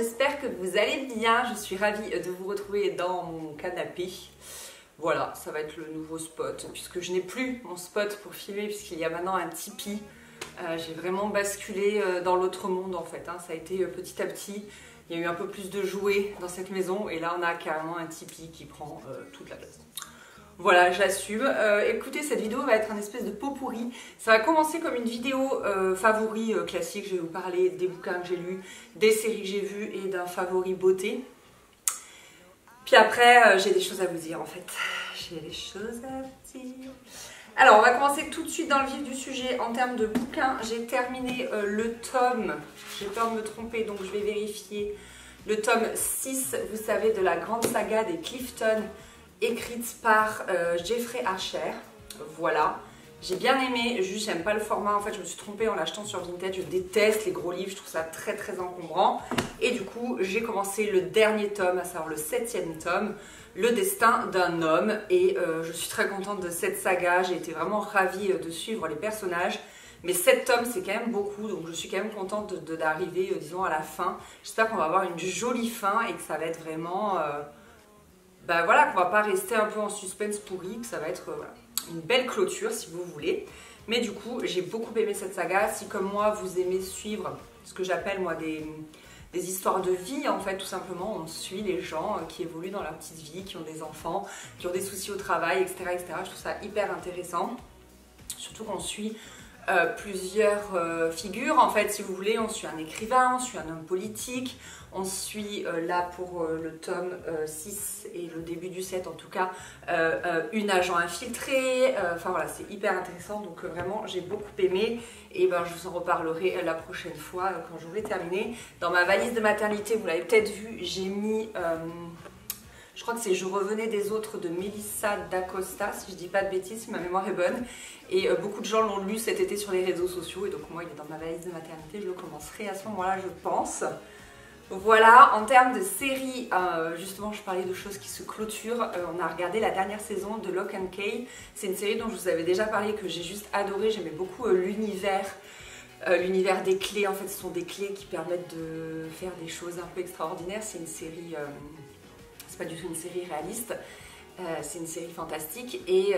j'espère que vous allez bien. Je suis ravie de vous retrouver dans mon canapé. Voilà, ça va être le nouveau spot, puisque je n'ai plus mon spot pour filmer, puisqu'il y a maintenant un Tipeee. J'ai vraiment basculé dans l'autre monde en fait, hein. Ça a été petit à petit. Il y a eu un peu plus de jouets dans cette maison, et là on a carrément un Tipeee qui prend toute la place. Voilà, j'assume. Écoutez, cette vidéo va être un espèce de pot pourri. Ça va commencer comme une vidéo favori classique. Je vais vous parler des bouquins que j'ai lus, des séries que j'ai vues et d'un favori beauté. Puis après, j'ai des choses à vous dire en fait. J'ai des choses à vous dire. Alors, on va commencer tout de suite dans le vif du sujet. En termes de bouquins, j'ai terminé le tome. J'ai peur de me tromper, donc je vais vérifier. Le tome 6, vous savez, de la grande saga des Clifton, écrite par Jeffrey Archer. Voilà. J'ai bien aimé, juste j'aime pas le format. En fait, je me suis trompée en l'achetant sur Vinted. Je déteste les gros livres, je trouve ça très très encombrant. Et du coup, j'ai commencé le dernier tome, à savoir le 7e tome, Le destin d'un homme. Et je suis très contente de cette saga. J'ai été vraiment ravie de suivre les personnages. Mais 7 tomes, c'est quand même beaucoup, donc je suis quand même contente d'arriver, disons, à la fin. J'espère qu'on va avoir une jolie fin et que ça va être vraiment... bah voilà, qu'on va pas rester un peu en suspense pourri, que ça va être voilà, une belle clôture si vous voulez. Mais du coup, j'ai beaucoup aimé cette saga. Si comme moi, vous aimez suivre ce que j'appelle moi des histoires de vie, en fait, tout simplement, on suit les gens qui évoluent dans leur petite vie, qui ont des enfants, qui ont des soucis au travail, etc., etc. Je trouve ça hyper intéressant. Surtout qu'on suit plusieurs figures, en fait, si vous voulez. On suit un écrivain, on suit un homme politique, on suit là pour le tome 6 et le début du 7 en tout cas, une agent infiltrée. Enfin voilà, c'est hyper intéressant, donc vraiment j'ai beaucoup aimé. Et ben je vous en reparlerai la prochaine fois quand j'aurai terminé. Dans ma valise de maternité, vous l'avez peut-être vu, j'ai mis... je crois que c'est Je revenais des autres de Melissa d'Acosta, si je dis pas de bêtises, si ma mémoire est bonne. Et beaucoup de gens l'ont lu cet été sur les réseaux sociaux. Et donc moi, il est dans ma valise de maternité. Je le commencerai à ce moment-là, je pense. Voilà, en termes de séries, justement, je parlais de choses qui se clôturent. On a regardé la dernière saison de Lock and Key. C'est une série dont je vous avais déjà parlé, que j'ai juste adoré. J'aimais beaucoup l'univers. L'univers des clés, en fait, ce sont des clés qui permettent de faire des choses un peu extraordinaires. C'est une série... c'est pas du tout une série réaliste, c'est une série fantastique et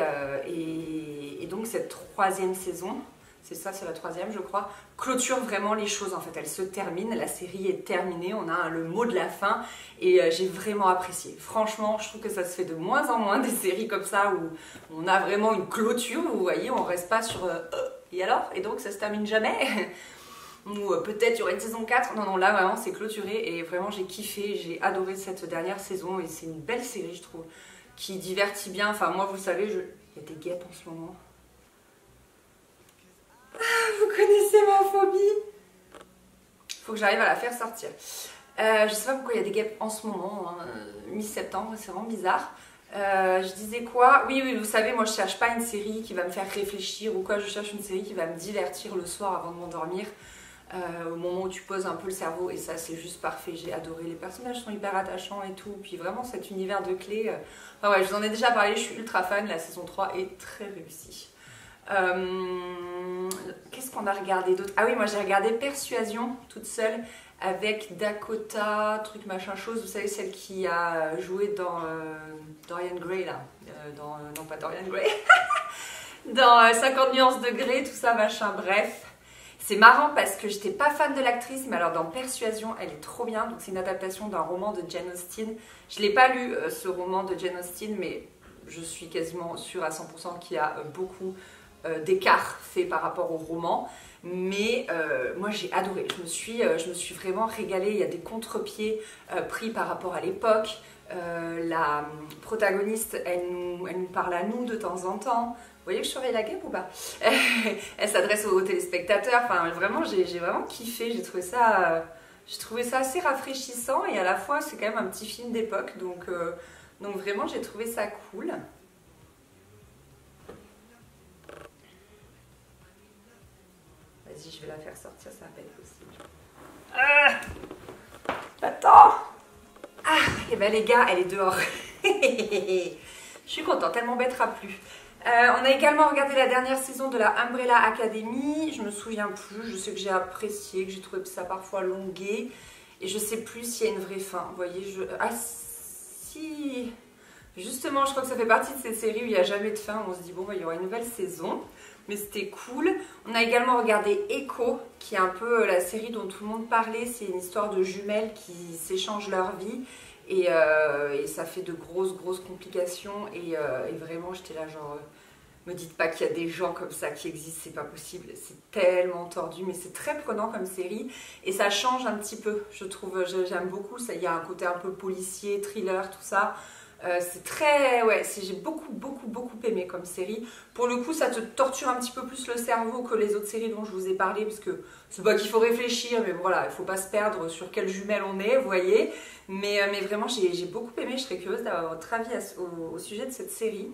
donc cette troisième saison, c'est ça, c'est la troisième je crois, clôture vraiment les choses en fait, elle se termine, la série est terminée, on a le mot de la fin et j'ai vraiment apprécié. Franchement, je trouve que ça se fait de moins en moins des séries comme ça où on a vraiment une clôture, vous voyez, on reste pas sur et alors, et donc ça se termine jamais. Ou peut-être il y aurait une saison 4. Non, non, là vraiment c'est clôturé et vraiment j'ai kiffé, j'ai adoré cette dernière saison et c'est une belle série je trouve, qui divertit bien. Enfin moi vous savez, il y a des guêpes en ce moment. Vous connaissez ma phobie. Faut que j'arrive à la faire sortir. Je sais pas pourquoi il y a des guêpes en ce moment, hein, mi-septembre, c'est vraiment bizarre. Je disais quoi? Oui, oui, vous savez, moi je cherche pas une série qui va me faire réfléchir ou quoi, je cherche une série qui va me divertir le soir avant de m'endormir. Au moment où tu poses un peu le cerveau, et ça c'est juste parfait, j'ai adoré, les personnages sont hyper attachants et tout, puis vraiment cet univers de clés, enfin ouais, je vous en ai déjà parlé, je suis ultra fan, la saison 3 est très réussie. Qu'est-ce qu'on a regardé d'autre? Ah oui, moi j'ai regardé Persuasion toute seule avec Dakota, truc machin chose, vous savez, celle qui a joué dans Dorian Gray là, non pas Dorian Gray, dans 50 nuances de Grey, tout ça machin, bref. C'est marrant parce que j'étais pas fan de l'actrice, mais alors dans Persuasion, elle est trop bien. Donc c'est une adaptation d'un roman de Jane Austen. Je l'ai pas lu ce roman de Jane Austen, mais je suis quasiment sûre à 100% qu'il y a beaucoup d'écart fait par rapport au roman. Mais moi j'ai adoré, je me suis vraiment régalée. Il y a des contre-pieds pris par rapport à l'époque. La protagoniste, elle nous parle à nous de temps en temps. Vous voyez que je surveille la guêpe ou pas? Elle s'adresse aux téléspectateurs. Enfin, vraiment, j'ai vraiment kiffé. J'ai trouvé ça assez rafraîchissant et à la fois, c'est quand même un petit film d'époque. Donc vraiment, j'ai trouvé ça cool. Vas-y, je vais la faire sortir, ça va pas être possible. Attends! Ah, et ben les gars, elle est dehors. Je suis contente, elle m'embêtera plus. On a également regardé la dernière saison de la Umbrella Academy. Je me souviens plus, je sais que j'ai apprécié, que j'ai trouvé ça parfois longué. et je sais plus s'il y a une vraie fin. Vous voyez, ah si, justement, je crois que ça fait partie de ces séries où il n'y a jamais de fin. On se dit bon, bah, il y aura une nouvelle saison, mais c'était cool. On a également regardé Echo, qui est un peu la série dont tout le monde parlait. C'est une histoire de jumelles qui s'échangent leur vie. Et ça fait de grosses complications. Et vraiment, j'étais là genre... me dites pas qu'il y a des gens comme ça qui existent, c'est pas possible. C'est tellement tordu, mais c'est très prenant comme série. Et ça change un petit peu, je trouve. J'aime beaucoup. Il y a un côté un peu policier, thriller, tout ça. C'est très... Ouais, j'ai beaucoup aimé comme série. Pour le coup, ça te torture un petit peu plus le cerveau que les autres séries dont je vous ai parlé, parce que c'est pas qu'il faut réfléchir, mais voilà, il faut pas se perdre sur quelle jumelle on est, vous voyez. Mais vraiment, j'ai beaucoup aimé. Je serais curieuse d'avoir votre avis au sujet de cette série.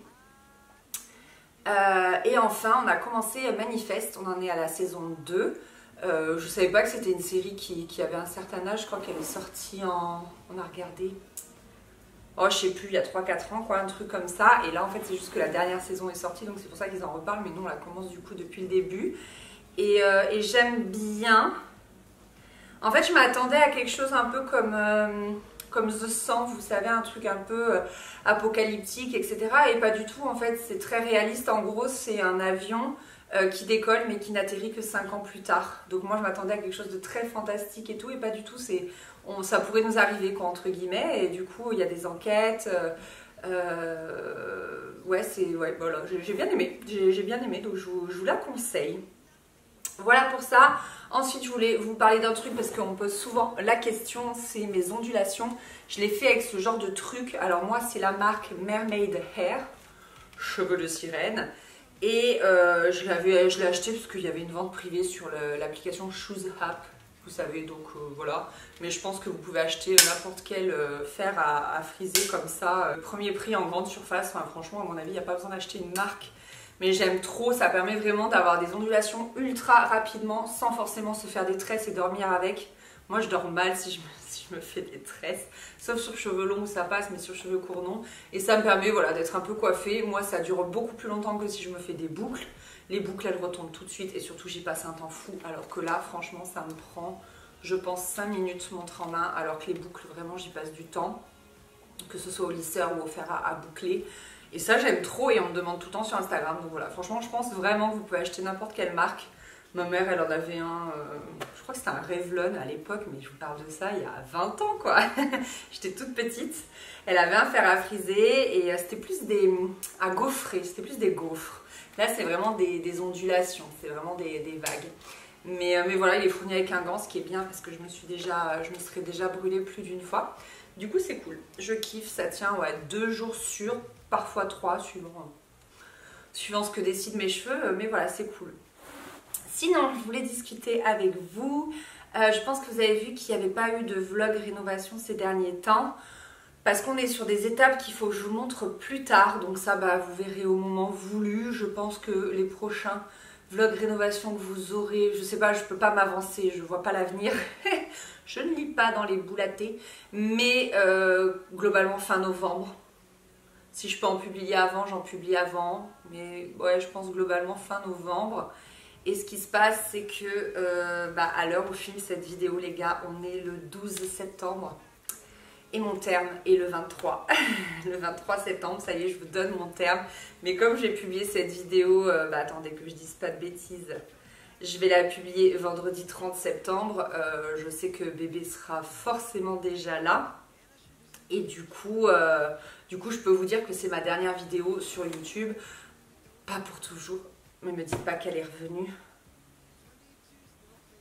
Et enfin, on a commencé Manifest, on en est à la saison 2. Je savais pas que c'était une série qui avait un certain âge, je crois qu'elle est sortie en... On a regardé... Oh, je sais plus, il y a 3-4 ans, quoi, un truc comme ça. Et là, en fait, c'est juste que la dernière saison est sortie, donc c'est pour ça qu'ils en reparlent. Mais nous, on la commence du coup depuis le début. Et j'aime bien. En fait, je m'attendais à quelque chose un peu comme The 100, vous savez, un truc un peu apocalyptique, etc. Et pas du tout, en fait, c'est très réaliste. En gros, c'est un avion qui décolle, mais qui n'atterrit que 5 ans plus tard. Donc moi, je m'attendais à quelque chose de très fantastique et tout, et pas du tout. Ça pourrait nous arriver, quoi, entre guillemets. Et du coup, il y a des enquêtes. Ouais, voilà, j'ai bien aimé. J'ai bien aimé, donc je vous la conseille. Voilà pour ça. Ensuite, je voulais vous parler d'un truc parce qu'on me pose souvent la question, c'est mes ondulations. Je l'ai fait avec ce genre de truc. Alors moi, c'est la marque Mermaid Hair, cheveux de sirène. Et je l'ai acheté parce qu'il y avait une vente privée sur l'application Shoes App. Vous savez, donc voilà. Mais je pense que vous pouvez acheter n'importe quel fer à friser comme ça. Premier prix en grande surface. Enfin, franchement, à mon avis, il n'y a pas besoin d'acheter une marque. Mais j'aime trop, ça permet vraiment d'avoir des ondulations ultra rapidement sans forcément se faire des tresses et dormir avec. Moi je dors mal si je me fais des tresses, sauf sur cheveux longs où ça passe, mais sur cheveux courts non. Et ça me permet voilà, d'être un peu coiffée. Moi ça dure beaucoup plus longtemps que si je me fais des boucles. Les boucles elles retombent tout de suite et surtout j'y passe un temps fou. Alors que là franchement ça me prend, je pense 5 minutes montre en main, alors que les boucles vraiment j'y passe du temps. Que ce soit au lisseur ou au fer à boucler. Et ça j'aime trop et on me demande tout le temps sur Instagram. Donc voilà, franchement je pense vraiment que vous pouvez acheter n'importe quelle marque. Ma mère elle en avait un, je crois que c'était un Revlon à l'époque, mais je vous parle de ça il y a 20 ans quoi. J'étais toute petite. Elle avait un fer à friser et c'était plus à gaufrer, c'était plus des gaufres. Là c'est vraiment des ondulations, c'est vraiment des vagues. Mais voilà, il est fourni avec un gant, ce qui est bien parce que je me serais déjà brûlée plus d'une fois. Du coup c'est cool, je kiffe, ça tient ouais, 2 jours sûrs, parfois 3 suivant ce que décident mes cheveux, mais voilà c'est cool. Sinon je voulais discuter avec vous, je pense que vous avez vu qu'il n'y avait pas eu de vlog rénovation ces derniers temps, parce qu'on est sur des étapes qu'il faut que je vous montre plus tard, donc ça bah, vous verrez au moment voulu. Je pense que les prochains vlog rénovation que vous aurez, je sais pas, je peux pas m'avancer, je vois pas l'avenir. Je ne lis pas dans les boules à thé, mais globalement fin novembre. Si je peux en publier avant, j'en publie avant, mais ouais, je pense globalement fin novembre. Et ce qui se passe, c'est que à l'heure où je filme cette vidéo, les gars, on est le 12 septembre. Et mon terme est le 23. Le 23 septembre, ça y est, je vous donne mon terme. Mais comme j'ai publié cette vidéo, attendez que je dise pas de bêtises, je vais la publier vendredi 30 septembre. Je sais que bébé sera forcément déjà là. Et du coup, je peux vous dire que c'est ma dernière vidéo sur YouTube. Pas pour toujours. Mais me dites pas qu'elle est revenue.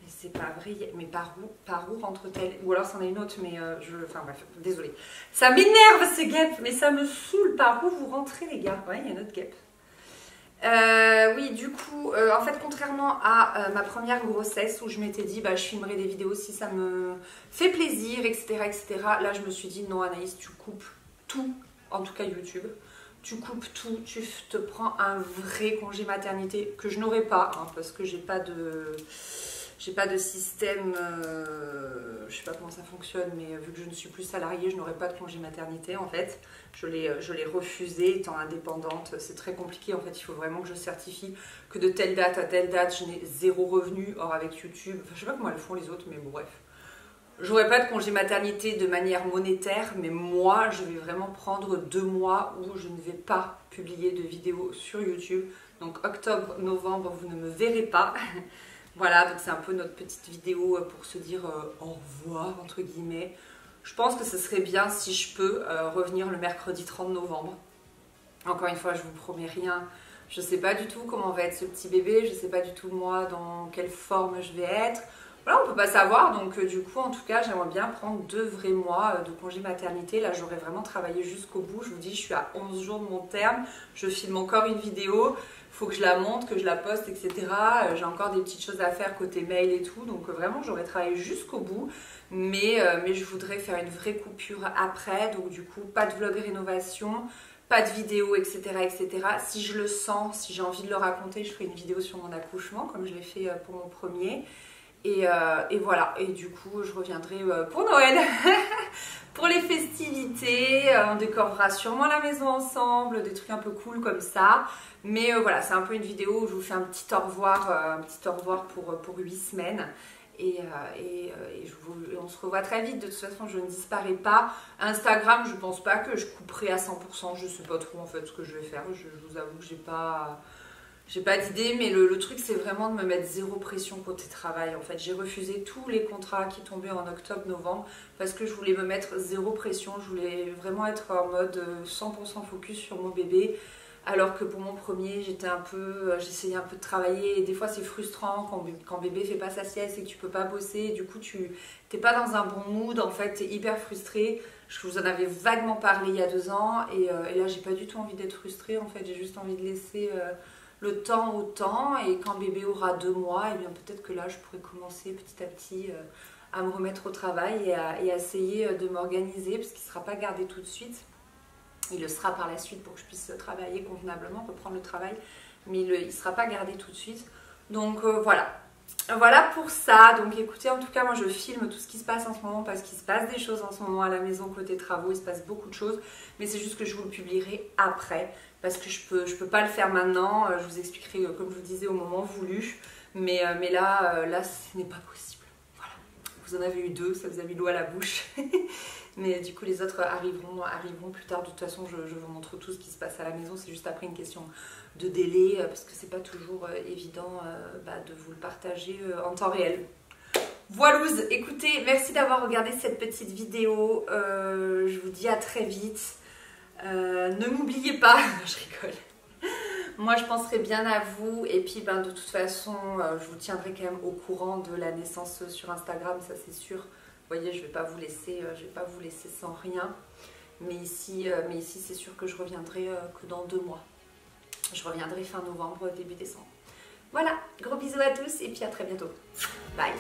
C'est pas vrai, mais par où rentre-t-elle? Ou alors c'en est une autre, mais enfin bref, désolée. Ça m'énerve ces guêpes, mais ça me saoule. Par où vous rentrez les gars? Ouais, il y a une autre guêpe. Oui, du coup, en fait, contrairement à ma première grossesse où je m'étais dit, bah, je filmerai des vidéos si ça me fait plaisir, etc., etc. Là, je me suis dit, non Anaïs, tu coupes tout, en tout cas YouTube. Tu coupes tout, tu te prends un vrai congé maternité que je n'aurai pas, hein, parce que j'ai pas de système, je sais pas comment ça fonctionne, mais vu que je ne suis plus salariée, je n'aurai pas de congé maternité en fait. Je l'ai refusé étant indépendante, c'est très compliqué en fait, il faut vraiment que je certifie que de telle date à telle date, je n'ai 0 revenu. Or avec YouTube, enfin, je sais pas comment elles font les autres, mais bon bref. J'aurai pas de congé maternité de manière monétaire, mais moi, je vais vraiment prendre 2 mois où je ne vais pas publier de vidéos sur YouTube. Donc octobre, novembre, vous ne me verrez pas. Voilà, donc c'est un peu notre petite vidéo pour se dire au revoir, entre guillemets. Je pense que ce serait bien si je peux revenir le mercredi 30 novembre. Encore une fois, je vous promets rien. Je sais pas du tout comment va être ce petit bébé. Je sais pas du tout moi dans quelle forme je vais être. Voilà, on peut pas savoir. Donc du coup, en tout cas, j'aimerais bien prendre 2 vrais mois de congé maternité. Là, j'aurais vraiment travaillé jusqu'au bout. Je vous dis, je suis à 11 jours de mon terme. Je filme encore une vidéo. Faut que je la monte, que je la poste, etc. J'ai encore des petites choses à faire côté mail et tout. Donc vraiment, j'aurais travaillé jusqu'au bout. Mais je voudrais faire une vraie coupure après. Donc du coup, pas de vlog rénovation. Pas de vidéo, etc., etc. Si je le sens, si j'ai envie de le raconter, je ferai une vidéo sur mon accouchement, comme je l'ai fait pour mon premier. Et voilà. Et du coup, je reviendrai pour Noël, pour les festivités. On décorera sûrement la maison ensemble, des trucs un peu cool comme ça. Mais voilà, c'est un peu une vidéo où je vous fais un petit au revoir pour 8 semaines. Et on se revoit très vite. De toute façon, je ne disparais pas. Instagram, je pense pas que je couperai à 100%. Je sais pas trop en fait ce que je vais faire. Je vous avoue que j'ai pas d'idée. Mais le truc, c'est vraiment de me mettre zéro pression côté travail. En fait, j'ai refusé tous les contrats qui tombaient en octobre, novembre parce que je voulais me mettre zéro pression. Je voulais vraiment être en mode 100% focus sur mon bébé. Alors que pour mon premier, j'essayais un peu de travailler et des fois c'est frustrant quand bébé fait pas sa sieste et que tu peux pas bosser. Et du coup, tu t'es pas dans un bon mood, en fait, tu es hyper frustré. Je vous en avais vaguement parlé il y a 2 ans et là, j'ai pas du tout envie d'être frustrée. En fait, j'ai juste envie de laisser le temps au temps et quand bébé aura 2 mois, et bien peut-être que là, je pourrais commencer petit à petit à me remettre au travail et à essayer de m'organiser parce qu'il sera pas gardé tout de suite. Il le sera par la suite pour que je puisse travailler convenablement, reprendre le travail. Mais il ne sera pas gardé tout de suite. Donc voilà. Voilà pour ça. Donc écoutez, en tout cas, moi je filme tout ce qui se passe en ce moment parce qu'il se passe des choses en ce moment à la maison côté travaux. Il se passe beaucoup de choses. Mais c'est juste que je vous le publierai après. Parce que je peux pas le faire maintenant. Je vous expliquerai, comme je vous disais, au moment voulu. Mais là, ce n'est pas possible. Voilà. Vous en avez eu 2, ça vous a mis l'eau à la bouche. Mais du coup, les autres arriveront plus tard. De toute façon, je vous montre tout ce qui se passe à la maison. C'est juste après une question de délai, parce que c'est pas toujours évident de vous le partager en temps réel. Voilouze, écoutez, merci d'avoir regardé cette petite vidéo. Je vous dis à très vite. Ne m'oubliez pas, je rigole. Moi, je penserai bien à vous. Et puis, de toute façon, je vous tiendrai quand même au courant de la naissance sur Instagram, ça c'est sûr. Vous voyez, je vais pas vous laisser sans rien. Mais ici c'est sûr que je reviendrai que dans 2 mois. Je reviendrai fin novembre, début décembre. Voilà, gros bisous à tous et puis à très bientôt. Bye.